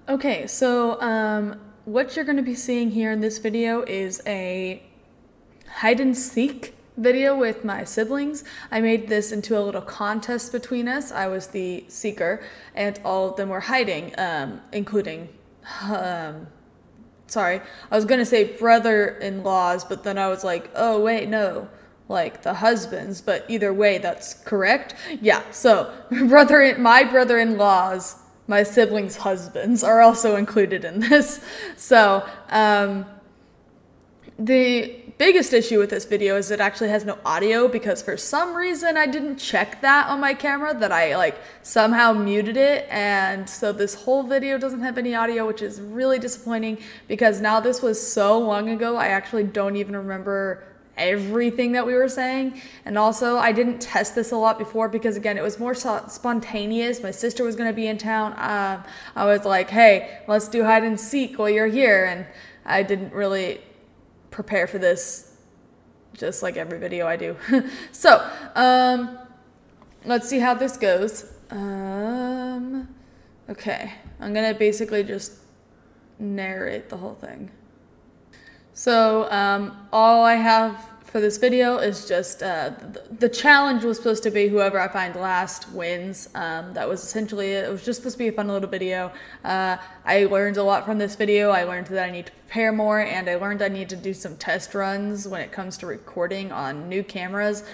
Okay, so what you're going to be seeing here in this video is a hide and seek video with my siblings. I made this into a little contest between us. I was the seeker, and all of them were hiding, including, sorry, I was going to say brother-in-laws, but then I was like, oh, wait, no. Like the husbands, but either way, that's correct. Yeah, so my brother-in-laws, my siblings' husbands are also included in this. So, the biggest issue with this video is it actually has no audio because for some reason I didn't check that on my camera, that I like somehow muted it, and so this whole video doesn't have any audio, which is really disappointing because now this was so long ago I actually don't even remember everything that we were saying. And also I didn't test this a lot before because again it was more spontaneous. My sister was going to be in town. I was like, hey, let's do hide and seek while you're here, and I didn't really prepare for this, just like every video I do. So let's see how this goes. Okay, I'm gonna basically just narrate the whole thing. So all I have for this video is just the challenge was supposed to be whoever I find last wins. That was essentially it. It was just supposed to be a fun little video. I learned a lot from this video. I learned that I need to prepare more, and I learned I need to do some test runs when it comes to recording on new cameras.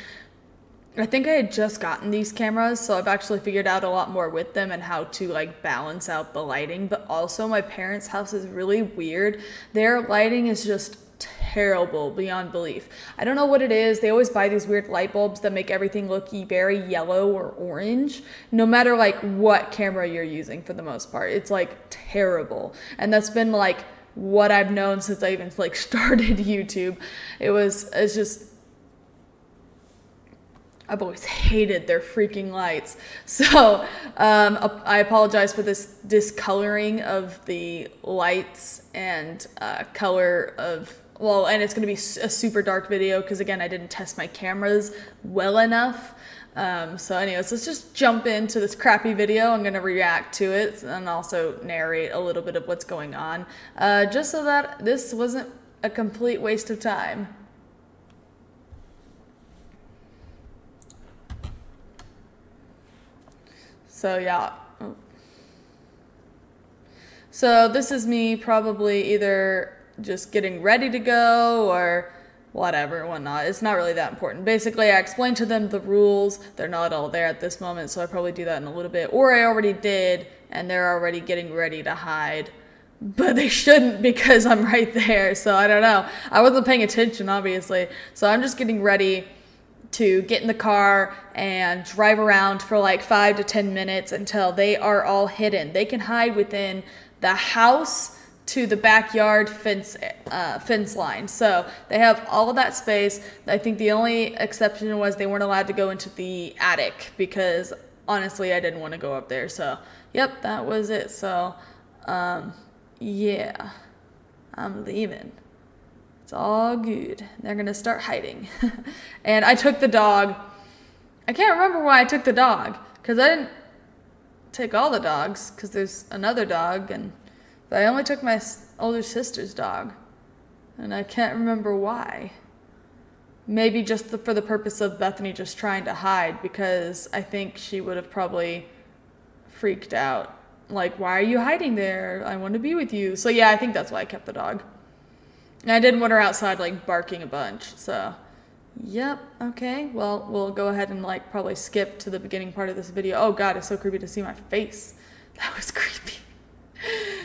I think I had just gotten these cameras, so I've actually figured out a lot more with them and how to like balance out the lighting. But also my parents' house is really weird. Their lighting is just terrible beyond belief. I don't know what it is. They always buy these weird light bulbs that make everything look very yellow or orange, no matter like what camera you're using for the most part. It's like terrible. And that's been like what I've known since I even like started YouTube. It's just, I've always hated their freaking lights. So I apologize for this discoloring of the lights and color of, well, and it's going to be a super dark video because again, I didn't test my cameras well enough. So anyways, let's just jump into this crappy video. I'm going to react to it and also narrate a little bit of what's going on, just so that this wasn't a complete waste of time. So yeah. So this is me probably either just getting ready to go or whatnot. It's not really that important. Basically, I explained to them the rules. They're not all there at this moment, so I probably do that in a little bit. Or I already did, and they're already getting ready to hide. But they shouldn't because I'm right there, so I don't know. I wasn't paying attention, obviously. So I'm just getting ready to get in the car and drive around for like 5 to 10 minutes until they are all hidden. They can hide within the house to the backyard fence line. So they have all of that space. I think the only exception was they weren't allowed to go into the attic because honestly, I didn't want to go up there. So yep, that was it. So yeah, I'm leaving. It's all good. They're gonna start hiding. And I took the dog. I can't remember why I took the dog, because I didn't take all the dogs, because there's another dog, but I only took my older sister's dog. And I can't remember why. Maybe just for the purpose of Bethany just trying to hide, because I think she would have probably freaked out. Like, why are you hiding there? I want to be with you. So yeah, I think that's why I kept the dog. And I didn't want her outside, like, barking a bunch, so, yep, okay, well, we'll go ahead and, like, probably skip to the beginning part of this video. Oh, God, it's so creepy to see my face. That was creepy.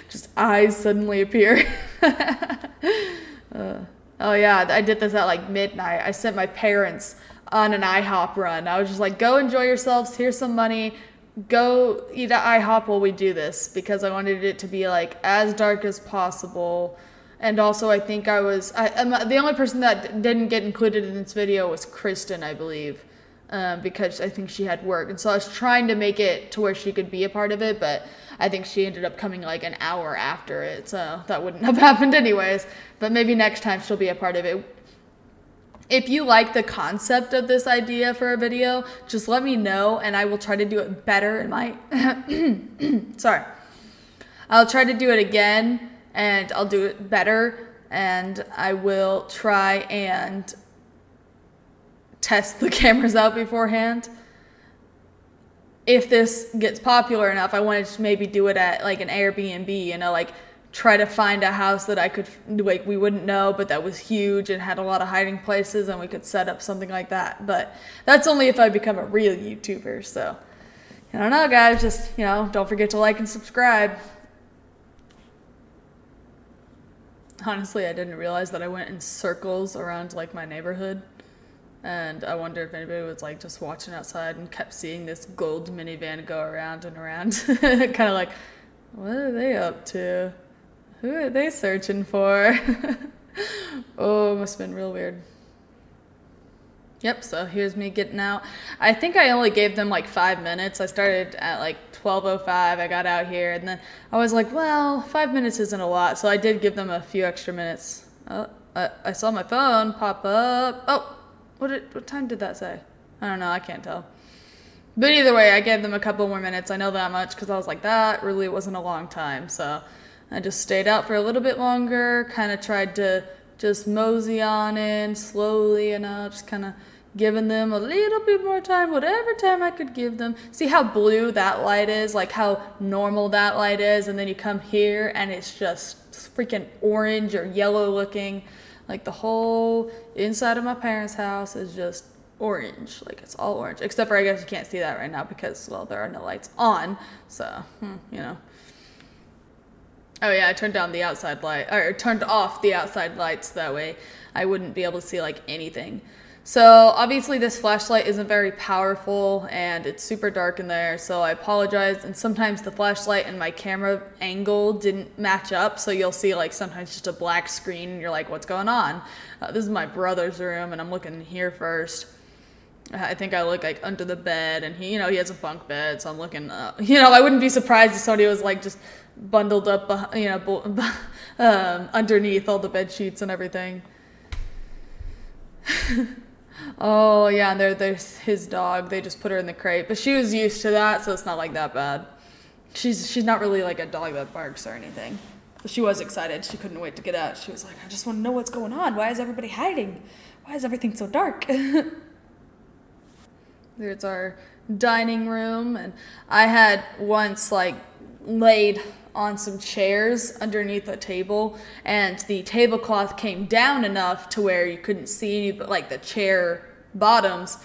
Just eyes suddenly appear. Oh, yeah, I did this at, like, midnight. I sent my parents on an IHOP run. I was just like, go enjoy yourselves, here's some money, go eat at IHOP while we do this, because I wanted it to be, like, as dark as possible. And also, I think I'm the only person that didn't get included in this video was Kristen, I believe, because I think she had work. And so I was trying to make it to where she could be a part of it, but I think she ended up coming like an hour after it, so that wouldn't have happened anyways. But maybe next time she'll be a part of it. If you like the concept of this idea for a video, just let me know, and I will try to do it better in my... Sorry. I'll try to do it again, and I'll do it better, and I will try and test the cameras out beforehand. If this gets popular enough, I wanted to maybe do it at like an Airbnb, you know, like try to find a house that I could, like, we wouldn't know, but that was huge and had a lot of hiding places, and we could set up something like that. But that's only if I become a real YouTuber. So I don't know, guys, just, you know, don't forget to like and subscribe. Honestly, I didn't realize that I went in circles around like my neighborhood, and I wonder if anybody was like just watching outside and kept seeing this gold minivan go around and around. Kind of like, what are they up to? Who are they searching for? Oh, it must have been real weird. Yep, so here's me getting out. I think I only gave them like 5 minutes. I started at like 12:05. I got out here, and then I was like, well, 5 minutes isn't a lot, so I did give them a few extra minutes. Oh, I saw my phone pop up. Oh, what time did that say? I don't know, I can't tell. But either way, I gave them a couple more minutes. I know that much because I was like, that really wasn't a long time, so I just stayed out for a little bit longer, kind of tried to just mosey on in slowly, you know, just kind of giving them a little bit more time, whatever time I could give them. See how blue that light is, like how normal that light is, and then you come here and it's just freaking orange or yellow looking. Like the whole inside of my parents' house is just orange, like it's all orange, except for I guess you can't see that right now because, well, there are no lights on, so, you know. Oh yeah, I turned down the outside light, or turned off the outside lights, that way I wouldn't be able to see like anything. So obviously this flashlight isn't very powerful and it's super dark in there, so I apologize. And sometimes the flashlight and my camera angle didn't match up, so you'll see like sometimes just a black screen and you're like, what's going on? This is my brother's room and I'm looking here first. I think I look like under the bed, and he, you know, he has a bunk bed, so I'm looking, you know, I wouldn't be surprised if somebody was like just bundled up, you know, underneath all the bed sheets and everything. Oh yeah, and there's his dog. They just put her in the crate, but she was used to that, so it's not like that bad. She's not really like a dog that barks or anything. But she was excited. She couldn't wait to get out. She was like, I just want to know what's going on. Why is everybody hiding? Why is everything so dark? There's our dining room, and I had once like laid on some chairs underneath a table, and the tablecloth came down enough to where you couldn't see any but like the chair bottoms,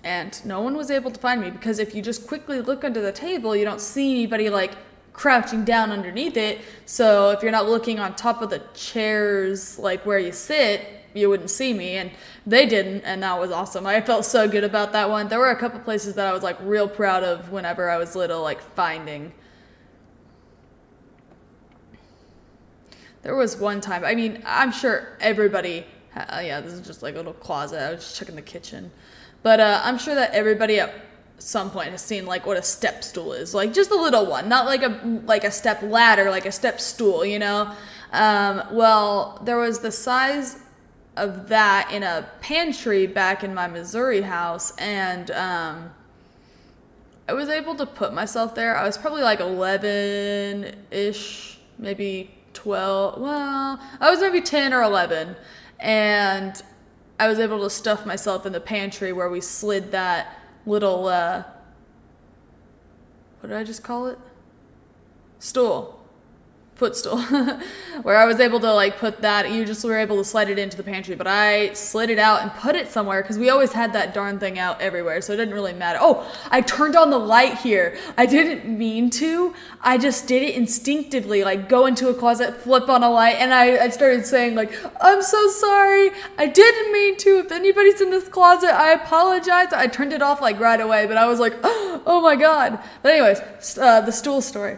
and no one was able to find me because if you just quickly look under the table, you don't see anybody like crouching down underneath it. So if you're not looking on top of the chairs like where you sit, you wouldn't see me, and they didn't, and that was awesome. I felt so good about that one. There were a couple places that I was like real proud of whenever I was little, like finding. There was one time, I mean, I'm sure everybody, yeah, this is just like a little closet. I was just checking the kitchen. But I'm sure that everybody at some point has seen like what a step stool is. Like just a little one, not like a step ladder, like a step stool, you know? Well, there was the size of that in a pantry back in my Missouri house, and I was able to put myself there. I was probably like 11-ish, maybe 12, well, I was maybe 10 or 11, and I was able to stuff myself in the pantry where we slid that little, what did I just call it? Stool. Footstool. Where I was able to like put that, you just were able to slide it into the pantry, but I slid it out and put it somewhere because we always had that darn thing out everywhere, so it didn't really matter. Oh, I turned on the light here. I didn't mean to. I just did it instinctively, like go into a closet, flip on a light, and I started saying like, I'm so sorry. I didn't mean to. If anybody's in this closet, I apologize. I turned it off like right away, but I was like, oh my God. But anyways, the stool story.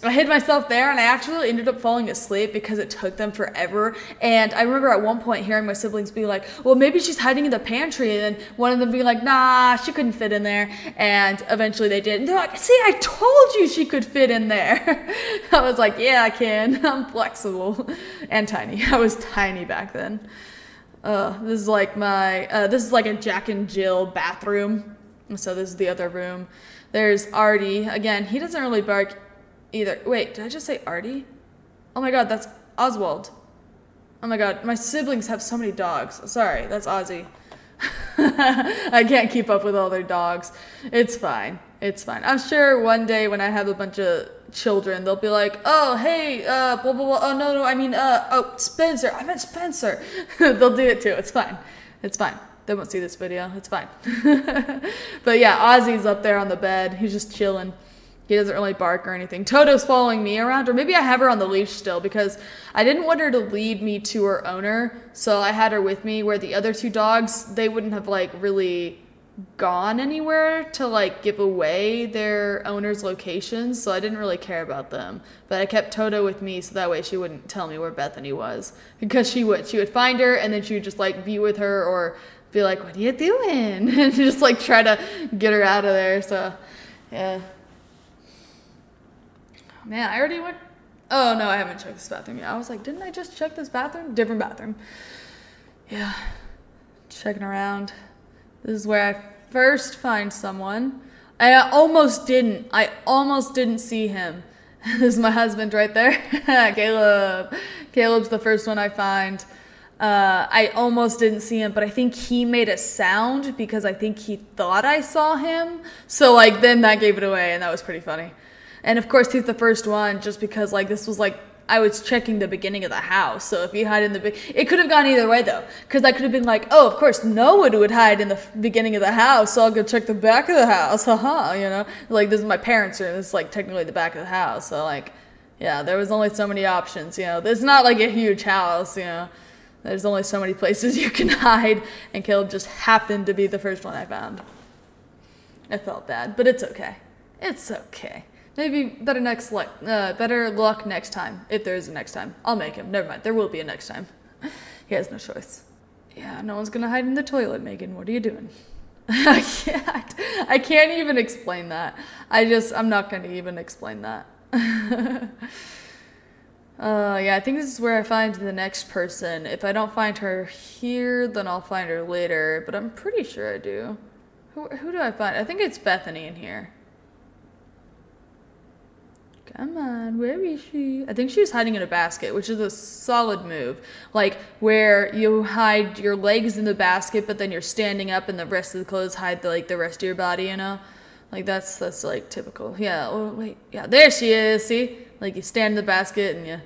I hid myself there, and I actually ended up falling asleep because it took them forever. And I remember at one point hearing my siblings be like, well, maybe she's hiding in the pantry. And then one of them being like, nah, she couldn't fit in there. And eventually they did. And they're like, see, I told you she could fit in there. I was like, yeah, I can. I'm flexible and tiny. I was tiny back then. This is like this is like a Jack and Jill bathroom. So this is the other room. There's Artie. Again, he doesn't really bark. either. Wait, did I just say Artie? Oh my god, that's Oswald. Oh my god, my siblings have so many dogs. Sorry, that's Ozzy. I can't keep up with all their dogs. It's fine. It's fine. I'm sure one day when I have a bunch of children, they'll be like, oh, hey, blah, blah, blah. Oh, no, I mean, oh, Spencer. I meant Spencer. They'll do it too. It's fine. It's fine. They won't see this video. It's fine. But yeah, Ozzy's up there on the bed. He's just chilling. He doesn't really bark or anything. Toto's following me around, or maybe I have her on the leash still because I didn't want her to lead me to her owner, so I had her with me where the other two dogs, they wouldn't have like really gone anywhere to like give away their owner's locations, so I didn't really care about them. But I kept Toto with me so that way she wouldn't tell me where Bethany was, because she would find her and then she would just like be with her or be like, what are you doing? And just like try to get her out of there. So yeah. Man, I already went. Oh no, I haven't checked this bathroom yet. I was like, didn't I just check this bathroom? Different bathroom. Yeah, checking around. This is where I first find someone. I almost didn't see him. This is my husband right there. Caleb. Caleb's the first one I find. I almost didn't see him, but I think he made a sound because I think he thought I saw him. So like then that gave it away, and that was pretty funny. And of course he's the first one just because like this was like I was checking the beginning of the house. So if you hide in the it could have gone either way though, because I could have been like, oh, of course no one would hide in the beginning of the house, so I'll go check the back of the house. Haha, you know, like this is my parents' room. This is like technically the back of the house. So like, yeah, there was only so many options. You know, it's not like a huge house. You know, there's only so many places you can hide, and Caleb just happened to be the first one I found. I felt bad, but it's okay. It's okay. Maybe better luck next time, if there is a next time. I'll make him. Never mind. There will be a next time. He has no choice. Yeah, no one's gonna hide in the toilet, Megan. What are you doing? I can't even explain that. I'm not gonna even explain that. Yeah, I think this is where I find the next person. If I don't find her here, then I'll find her later. But I'm pretty sure I do. Who do I find? I think it's Bethany in here. Come on, where is she? I think she's hiding in a basket, which is a solid move. Like, where you hide your legs in the basket, but then you're standing up and the rest of the clothes hide the rest of your body, you know? Like, that's like, typical. Yeah, oh, wait. Yeah, there she is, see? Like, you stand in the basket and you...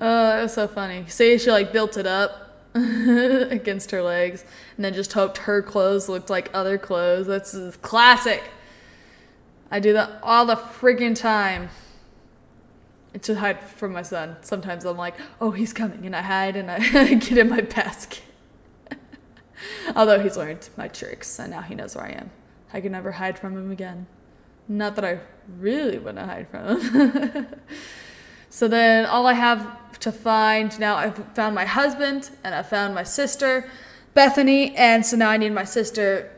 Oh, that was so funny. See, she, like, built it up against her legs and then just hoped her clothes looked like other clothes. That's classic. I do that all the friggin' time. To hide from my son. Sometimes I'm like, oh, he's coming, and I hide and I get in my basket. Although he's learned my tricks, and now he knows where I am. I can never hide from him again. Not that I really want to hide from him. So then all I have to find now, I've found my husband, and I found my sister, Bethany, and so now I need my sister,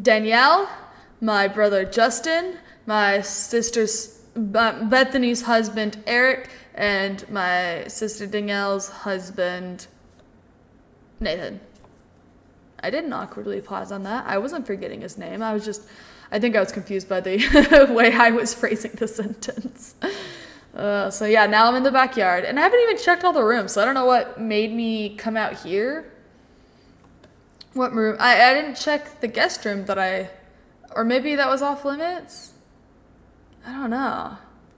Danielle, my brother, Justin, my sister's, Bethany's husband, Eric, and my sister Danielle's husband, Nathan. I didn't awkwardly pause on that. I wasn't forgetting his name. I think I was confused by the way I was phrasing the sentence. So yeah, now I'm in the backyard, and I haven't even checked all the rooms, so I don't know what made me come out here. What room? I didn't check the guest room or maybe that was off limits? I don't know.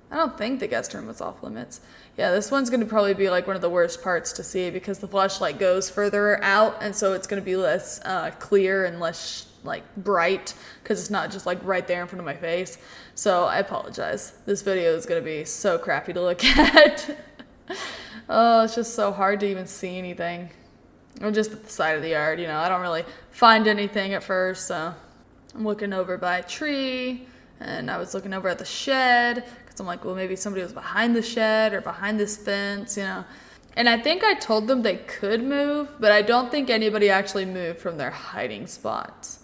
I don't think the guest room was off limits. Yeah, this one's going to probably be like one of the worst parts to see because the flashlight goes further out, and so it's going to be less clear and less like bright because it's not just like right there in front of my face. So I apologize. This video is going to be so crappy to look at. Oh, it's just so hard to even see anything. I'm just at the side of the yard, you know. I don't really find anything at first, so I'm looking over by a tree, and I was looking over at the shed, because I'm like, well, maybe somebody was behind the shed or behind this fence, you know. And I think I told them they could move, but I don't think anybody actually moved from their hiding spots.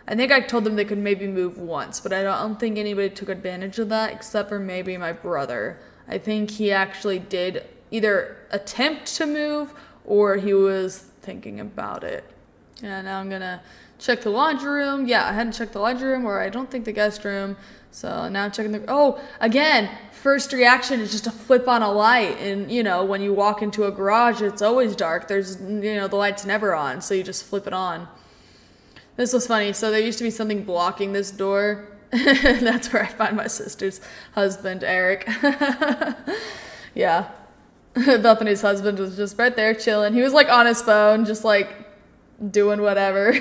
I think I told them they could maybe move once, but I don't think anybody took advantage of that, except for maybe my brother. I think he actually did either attempt to move, or he was thinking about it. Yeah, now I'm gonna check the laundry room. Yeah, I hadn't checked the laundry room, or I don't think the guest room. So now I'm checking the, oh, again, first reaction is just to flip on a light. And, you know, when you walk into a garage, it's always dark. There's, you know, the light's never on, so you just flip it on. This was funny. So there used to be something blocking this door. That's where I find my sister's husband, Eric. Yeah. Bethany's husband was just right there chilling. He was like on his phone, just like doing whatever.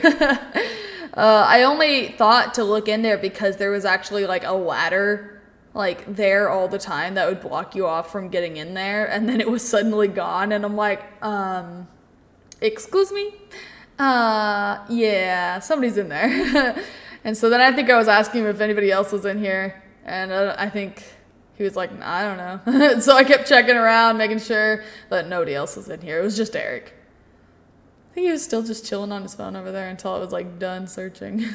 I only thought to look in there because there was actually like a ladder like there all the time that would block you off from getting in there, and then it was suddenly gone, and I'm like, excuse me? Yeah, somebody's in there. And so then I think I was asking him if anybody else was in here, and I think he was like, I don't know. So I kept checking around, making sure, but nobody else was in here. It was just Eric. I think he was still just chilling on his phone over there until it was like done searching.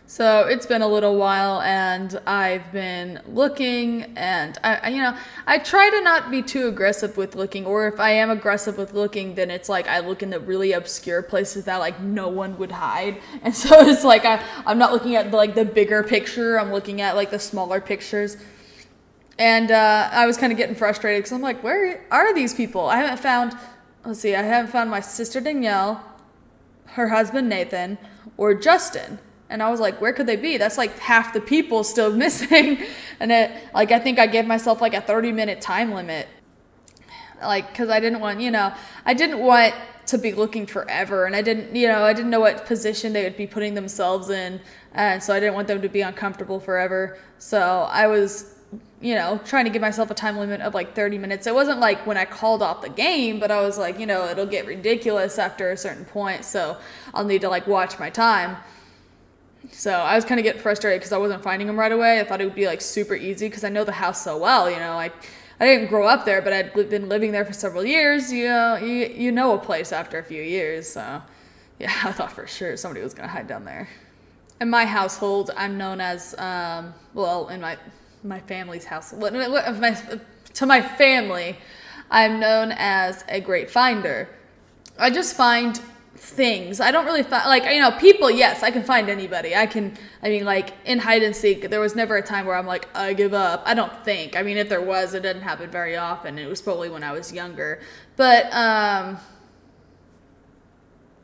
So it's been a little while, and I've been looking, and I try to not be too aggressive with looking, or if I am aggressive with looking, then it's like I look in the really obscure places that like no one would hide. And so it's like I'm not looking at the bigger picture, I'm looking at like the smaller pictures. And I was kind of getting frustrated because I'm like, where are these people? I haven't found my sister Danielle, her husband Nathan, or Justin. And I was like, where could they be? That's like half the people still missing. And I think I gave myself like a 30-minute time limit. Like, cause I didn't want to be looking forever. And I didn't know what position they would be putting themselves in. And so I didn't want them to be uncomfortable forever. So I was, trying to give myself a time limit of like 30 minutes. It wasn't like when I called off the game, but I was like, it'll get ridiculous after a certain point. So I'll need to like watch my time. So I was kind of getting frustrated because I wasn't finding them right away. I thought it would be like super easy because I know the house so well. I didn't grow up there, but I'd been living there for several years. You know a place after a few years. So yeah, I thought for sure somebody was going to hide down there. In my household, I'm known as, in my family's house, to my family, I'm known as a great finder. I just find things. I don't really find, people, yes, I can find anybody. In hide and seek, there was never a time where I'm like, I give up. I don't think. If there was, it didn't happen very often. It was probably when I was younger. But I'm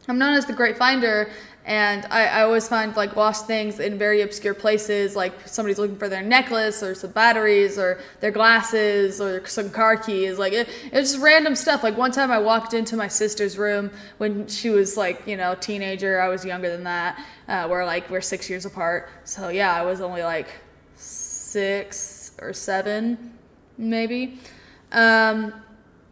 known as the great finder, and I always find like lost things in very obscure places, like somebody's looking for their necklace or some batteries or their glasses or some car keys. Like it's just random stuff. Like one time I walked into my sister's room when she was like, teenager. I was younger than that. We're 6 years apart. So yeah, I was only like 6 or 7 maybe.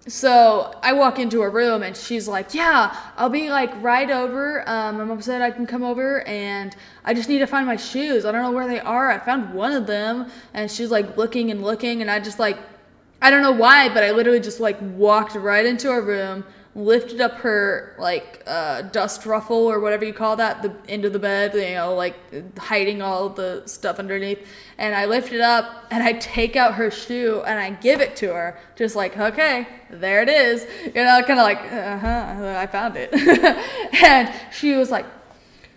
So I walk into her room and she's like, yeah, I'll be like right over. Mom said I can come over and I just need to find my shoes. I don't know where they are. I found one of them. And she's like looking and looking, and I just like, I don't know why, but I literally just like walked right into her room, lifted up her like dust ruffle or whatever you call that, the end of the bed, like hiding all the stuff underneath. And I lift it up and I take out her shoe and I give it to her, just like, okay, there it is. Kind of like, I found it. And she was like,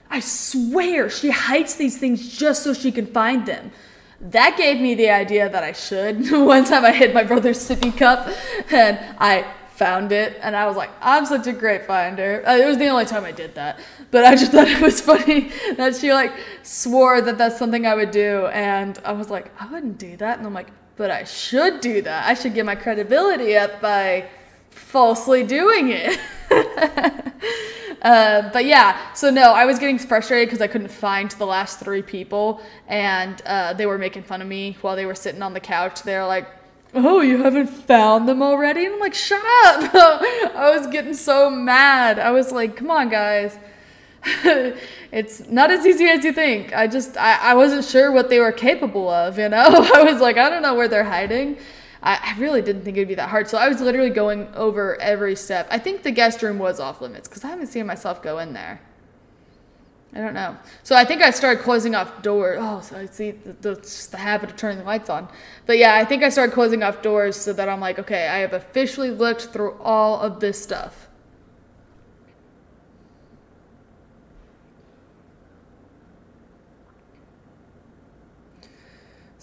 I swear she hides these things just so she can find them. That gave me the idea that I should. One time I hid my brother's sippy cup and I found it, and I was like, I'm such a great finder. It was the only time I did that, but I just thought it was funny that she like swore that that's something I would do, and I was like, I wouldn't do that. And I'm like, but I should do that. I should get my credibility up by falsely doing it. But yeah, so no, I was getting frustrated because I couldn't find the last 3 people, and they were making fun of me while they were sitting on the couch. They're like, oh, you haven't found them already? And I'm like, shut up. I was getting so mad. I was like, come on, guys. It's not as easy as you think. I wasn't sure what they were capable of, I was like, I don't know where they're hiding. I really didn't think it'd be that hard. So I was literally going over every step. I think the guest room was off limits because I haven't seen myself go in there. I don't know. So I think I started closing off doors. Oh, so I see just the habit of turning the lights on. But yeah, I think I started closing off doors so that I'm like, okay, I have officially looked through all of this stuff.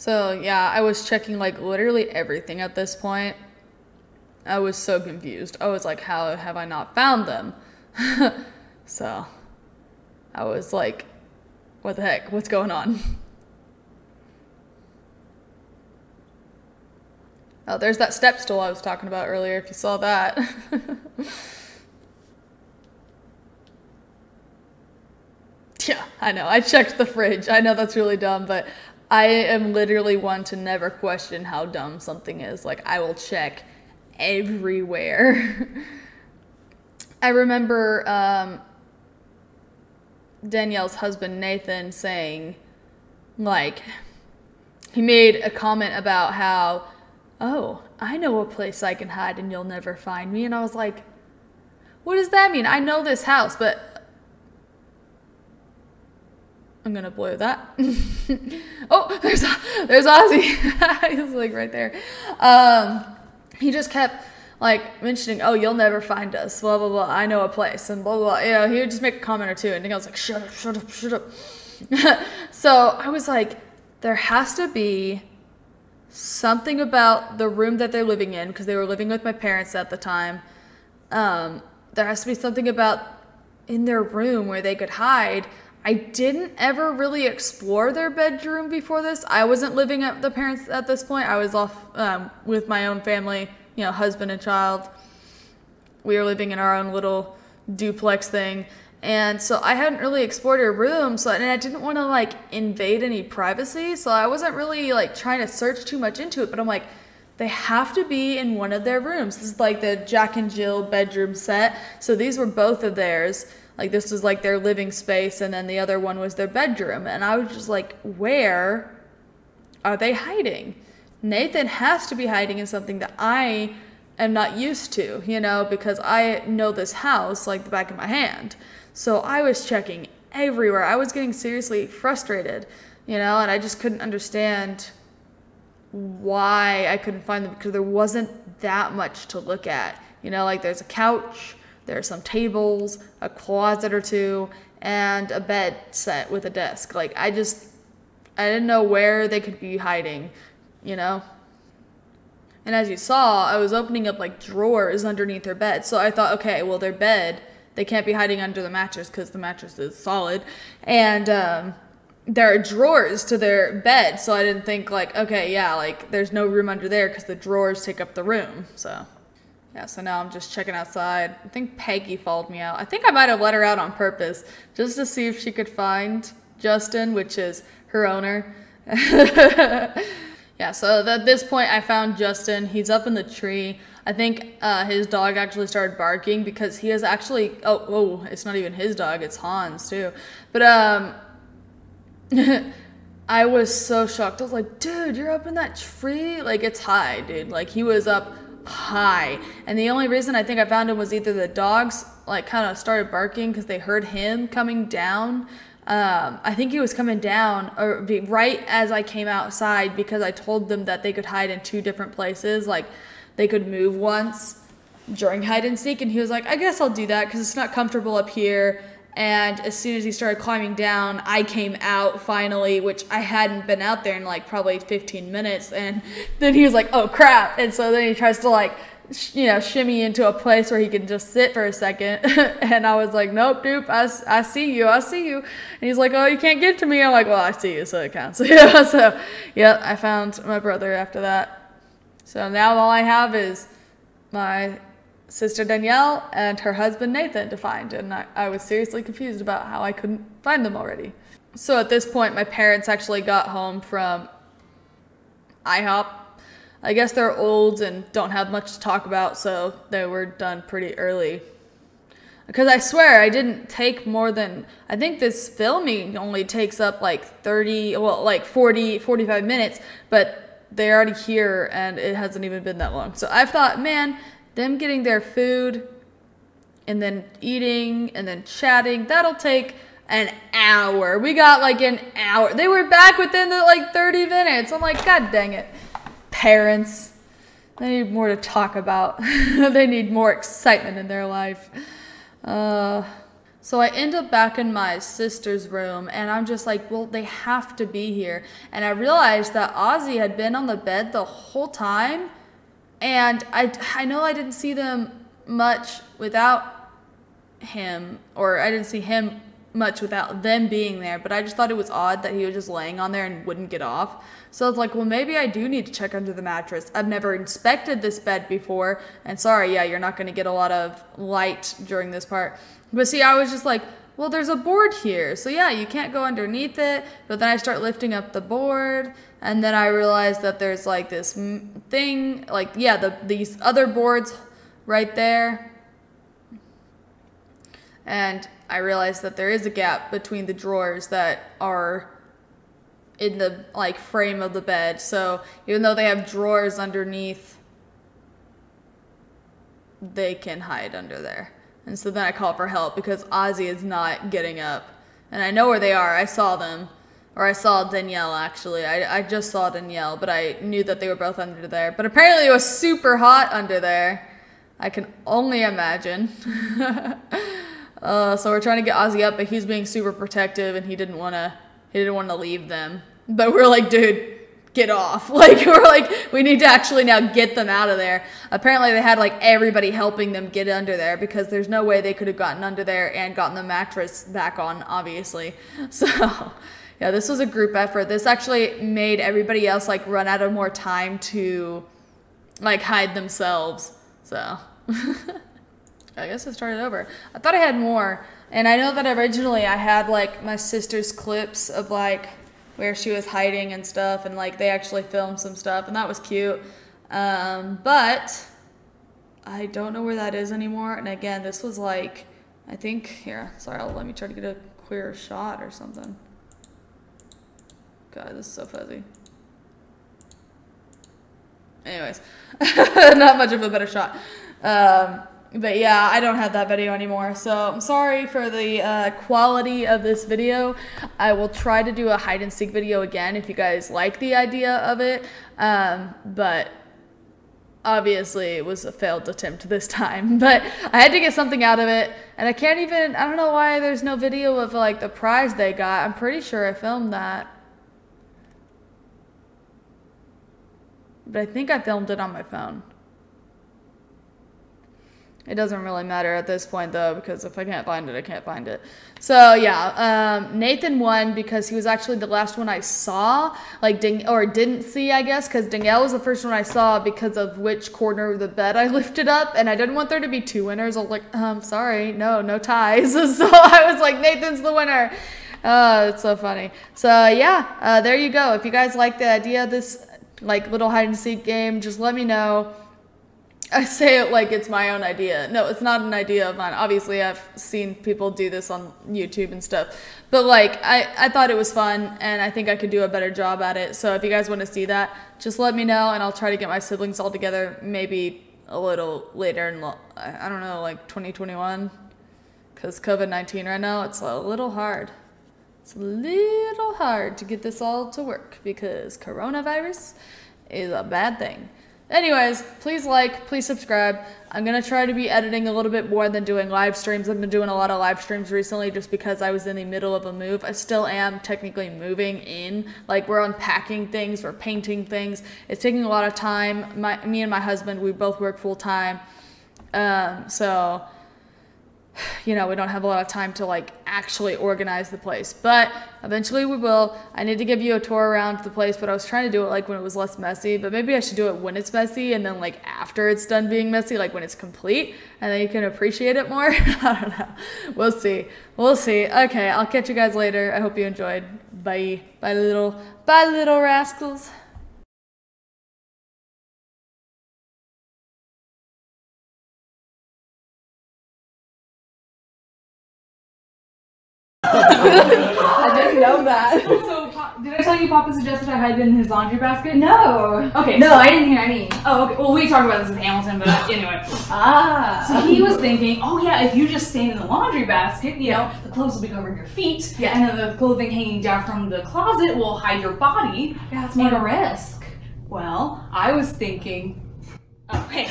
So yeah, I was checking like literally everything at this point. I was so confused. I was like, how have I not found them? So I was like, what the heck? What's going on? Oh, there's that step stool I was talking about earlier, if you saw that. Yeah, I know. I checked the fridge. I know that's really dumb, but I am literally one to never question how dumb something is. Like, I will check everywhere. I remember Danielle's husband, Nathan, saying, like, he made a comment about how, oh, I know a place I can hide and you'll never find me. And I was like, what does that mean? I know this house, but I'm gonna blow that. Oh, there's Ozzy. He's like right there. He just kept like mentioning, oh, you'll never find us, blah, blah, blah. I know a place and blah, blah, blah. You know, he would just make a comment or two and I was like, shut up, shut up, shut up. So I was like, there has to be something about the room that they're living in, because they were living with my parents at the time. There has to be something about in their room where they could hide. I didn't ever really explore their bedroom before this. I wasn't living at the parents at this point. I was off with my own family, you know, husband and child. We were living in our own little duplex thing. And so I hadn't really explored her room, and I didn't want to like invade any privacy, so I wasn't really like trying to search too much into it, but I'm like, they have to be in one of their rooms. This is like the Jack and Jill bedroom set, so these were both of theirs. Like this was like their living space, and then the other one was their bedroom, and I was just like, where are they hiding? Nathan has to be hiding in something that I am not used to, you know, because I know this house like the back of my hand. So I was checking everywhere. I was getting seriously frustrated, you know, and I just couldn't understand why I couldn't find them, because there wasn't that much to look at. You know, like there's a couch, there's some tables, a closet or two, and a bed set with a desk. Like I didn't know where they could be hiding, you know. And as you saw, I was opening up like drawers underneath their bed. So I thought, okay, well, their bed, they can't be hiding under the mattress because the mattress is solid. And there are drawers to their bed. So I didn't think like, okay, yeah, like there's no room under there because the drawers take up the room. So yeah, so now I'm just checking outside. I think Peggy followed me out. I think I might have let her out on purpose just to see if she could find Justin, which is her owner. Yeah, so at this point I found Justin. He's up in the tree. I think his dog actually started barking because he is actually, oh, it's not even his dog, it's Hans too. But I was so shocked. I was like, dude, you're up in that tree? Like, it's high, dude. Like, he was up high. And the only reason I think I found him was either the dogs like kind of started barking because they heard him coming down. I think he was coming down right as I came outside, because I told them that they could hide in 2 different places. Like they could move once during hide and seek, and he was like, I guess I'll do that because it's not comfortable up here. And as soon as he started climbing down, I came out finally, which I hadn't been out there in like probably 15 minutes. And then he was like, oh crap. And so then he tries to like, you know, shimmy into a place where he can just sit for a second. And I was like, nope, dude, I see you. And he's like, oh, you can't get to me. I'm like, well, I see you, so it counts. Yeah, so yeah, I found my brother after that. So now all I have is my sister Danielle and her husband Nathan to find, and I was seriously confused about how I couldn't find them already. So at this point, my parents actually got home from IHOP. I guess they're old and don't have much to talk about, so they were done pretty early. Because I swear I didn't take more than, I think this filming only takes up like 45 minutes, but they're already here and it hasn't even been that long. So I thought, man, them getting their food and then eating and then chatting, that'll take an hour. We got like an hour. They were back within the like 30 minutes. I'm like, God dang it. Parents, they need more to talk about. They need more excitement in their life. So I end up back in my sister's room, and I'm just like, well, they have to be here. And I realized that Ozzy had been on the bed the whole time, and I know I didn't see them much without him, or I didn't see him much without them being there, but I just thought it was odd that he was just laying on there and wouldn't get off. So I was like, well, maybe I do need to check under the mattress. I've never inspected this bed before, and sorry, yeah, you're not going to get a lot of light during this part. But see, I was just like, well, there's a board here, so yeah, you can't go underneath it. But then I start lifting up the board, and then I realized that there's like this thing, like, yeah, these other boards right there. And I realized that there is a gap between the drawers that are in the like frame of the bed. So even though they have drawers underneath, they can hide under there. And so then I call for help because Ozzy is not getting up. And I know where they are. I saw them. Or I saw Danielle, actually. I just saw Danielle, but I knew that they were both under there. But apparently it was super hot under there. I can only imagine. So we're trying to get Ozzy up, but he's being super protective, and he didn't want to leave them. But we're like, dude, get off. Like, we're like, we need to actually now get them out of there. Apparently they had like everybody helping them get under there because there's no way they could have gotten under there and gotten the mattress back on, obviously. So yeah, this was a group effort. This actually made everybody else like run out of more time to like hide themselves. So I guess I started over. I thought I had more. And I know that originally I had like my sister's clips of like where she was hiding and stuff, and like they actually filmed some stuff, and that was cute. But I don't know where that is anymore. And again, this was like, I think, here, sorry, let me try to get a clearer shot or something. God, this is so fuzzy. Anyways, not much of a better shot. But yeah, I don't have that video anymore, so I'm sorry for the quality of this video. I will try to do a hide and seek video again if you guys like the idea of it, but obviously it was a failed attempt this time. But I had to get something out of it, and I don't know why there's no video of like the prize they got. I'm pretty sure I filmed that, but I think I filmed it on my phone. It doesn't really matter at this point, though, because if I can't find it, I can't find it. So, yeah, Nathan won because he was actually the last one I saw, like, didn't see, I guess, because Danielle was the first one I saw because of which corner of the bed I lifted up, and I didn't want there to be two winners. I was like, sorry, no ties. So I was like, Nathan's the winner. It's so funny. So, yeah, there you go. If you guys like the idea of this, like, little hide-and-seek game, just let me know. I say it like it's my own idea. No, it's not an idea of mine. Obviously, I've seen people do this on YouTube and stuff. But, like, I thought it was fun, and I think I could do a better job at it. So if you guys want to see that, just let me know, and I'll try to get my siblings all together maybe a little later in, I don't know, like 2021. Because COVID-19 right now, it's a little hard. It's a little hard to get this all to work because coronavirus is a bad thing. Anyways, please like, please subscribe. I'm going to try to be editing a little bit more than doing live streams. I've been doing a lot of live streams recently just because I was in the middle of a move. I still am technically moving in. Like, we're unpacking things, we're painting things. It's taking a lot of time. Me and my husband, we both work full time. So, you know, we don't have a lot of time to like actually organize the place, but eventually we will. I need to give you a tour around the place, but I was trying to do it like when it was less messy, but maybe I should do it when it's messy and then like after it's done being messy, like when it's complete, and then you can appreciate it more. I don't know. We'll see. We'll see. Okay, I'll catch you guys later. I hope you enjoyed. Bye. Bye little rascals. I didn't know that. So, did I tell you Papa suggested I hide it in his laundry basket? No. Okay. No, I didn't hear any. Oh, okay. Well, we talked about this with Hamilton, but anyway. So he was thinking, oh yeah, if you just stand in the laundry basket, you know, the clothes will be covering your feet, yeah, and then the clothing hanging down from the closet will hide your body. Yeah, it's more of a risk. Well, I was thinking Okay.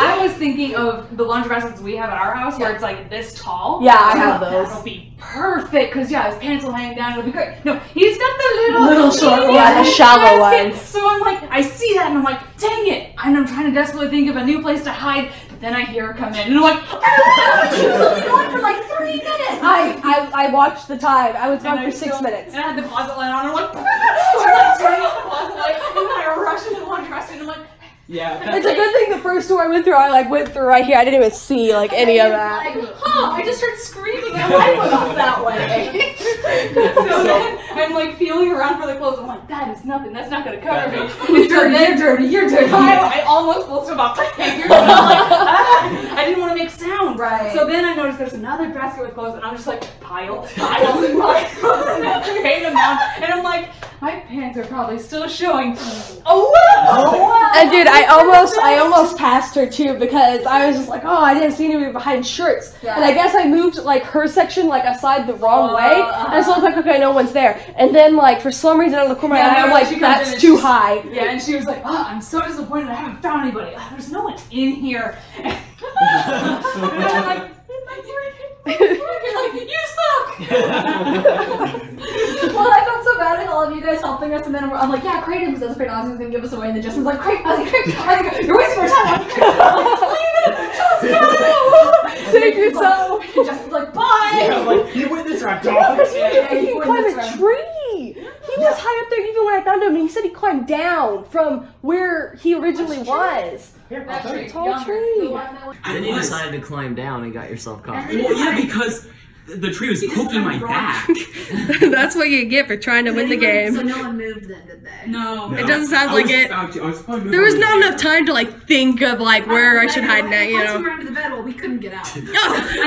I was thinking of the laundry baskets we have at our house where it's like this tall. Yeah, I have those. That'll be perfect because his pants will hang down. It'll be great. No, he's got the little short one. Yeah, the shallow one. So I'm like, I see that and I'm like, dang it! And I'm trying to desperately think of a new place to hide. But then I hear her come in and I'm like, she was only gone for like 3 minutes. I watched the time. I was gone for 6 minutes. And I had the closet light on. And I'm like, so I'm like turning off the closet light and then I rush into the laundry basket and I'm like. Yeah. It's a good thing the first door I went through, I went through right here. I didn't even see any of that. Like, I just heard screaming and I went off that way. so then I'm like feeling around for the clothes. I'm like, that is nothing. That's not gonna cover me. It's dirty. You're dirty. I almost pulled stuff off my fingers. I didn't want to make sound. Right. So then I noticed there's another basket with clothes, and I'm just like pile, and hang them down. And I'm like, my pants are probably still showing. And dude, I almost passed her too because I was just like, oh, I didn't see anybody behind shirts. Yeah. And I guess I moved like her section like aside the wrong way. And so I was like, okay, no one's there. And then like for some reason on the corner of my eye, I'm like, that's too high. Yeah, and she was like, oh, I'm so disappointed I haven't found anybody. Oh, there's no one in here. And I'm like, you suck! Well, I felt so bad with all of you guys helping us, and then I'm like, yeah, Creighton was desperate, Ozzy was gonna give us away, and then Justin's like, Creighton, Ozzy, Creighton, Ozzy, you're wasting our time. Save yourself. And Justin's like, bye. Yeah, like, you witnessed our dog. He climbed a tree. He was high up there even when I found him, and he said he climbed down from where he originally was. Tall tree. Then you decided to climb down and got yourself caught. Well, yeah, because the tree was poking my back. That's what you get for trying to win the game. So no one moved then, did they? No. It doesn't sound like it. There was not enough time to like think of like where I should hide next, you know. Once we were under the bed, well, we couldn't get out. I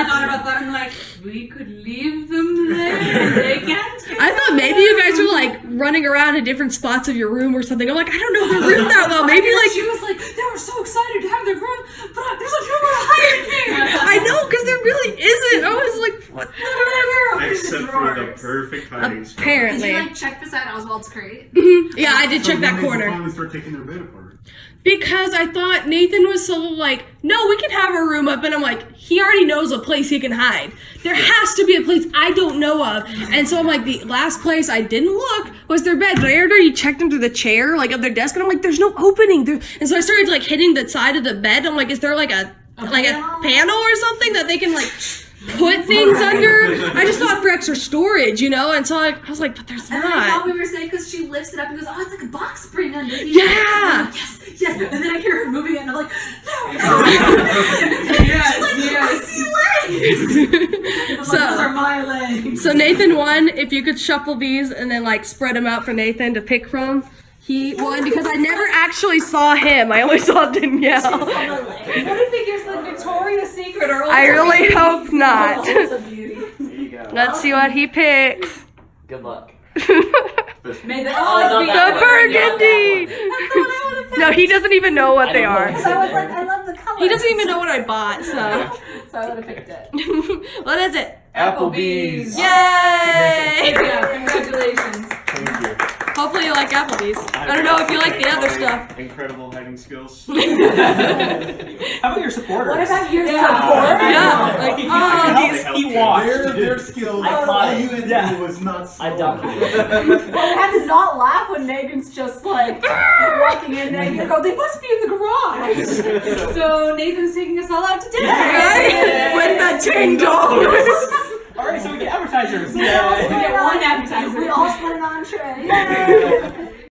thought about that. I'm like, we could leave them there. They can't. I thought maybe you guys were like running around in different spots of your room or something. I'm like, I don't know their room that well. Maybe like she was like, they were so excited to have their room, but there's like nowhere to hide in here. I know, because there really isn't. I was like, what? Except for the perfect hiding spot. Apparently. Did you like check beside Oswald's crate? Yeah, I did check that corner. Finally start taking their bed apart. Because I thought Nathan was so like, no, we can have a room up. And I'm like, he already knows a place he can hide. There has to be a place I don't know of. And so I'm like, the last place I didn't look was their bed. But I already checked them through the chair, like of their desk. And I'm like, there's no opening. And so I started like hitting the side of the bed. I'm like, is there like a panel or something that they can like put things under? I just thought for extra storage, you know? And so I was like, but there's And I thought not. we were safe because she lifts it up and goes, oh, it's like a box spring under here. Yeah. Like, yes. And then I hear her moving it and I'm like, no. Yes. So, those are my legs. So Nathan won. If you could shuffle these and then like spread them out for Nathan to pick from, he won because I never actually saw him. I only saw Danielle. What do you think is the Victoria's Secret or I really hope not. There you go. Let's see what he picks. Good luck. May the The burgundy! No, he doesn't even know what they are. I was like, I love the color. He doesn't even know what I bought, so. So I would have picked it. What is it? Applebee's. Yay! Yeah, congratulations. Thank you. Hopefully you like Applebee's. I don't know if you like the other stuff. Incredible hiding skills. How about your supporters? What about your support? Yeah, like, He watched. Their skills. I caught it. You and Yeah. me was not so. I documented. Well, I had to not laugh when Megan's just like walking in there and you go, they must be in the garage. So Nathan's taking us all out to dinner. right? With the $10. Alright, so we get advertisers. We get one appetizer. We all split an entree.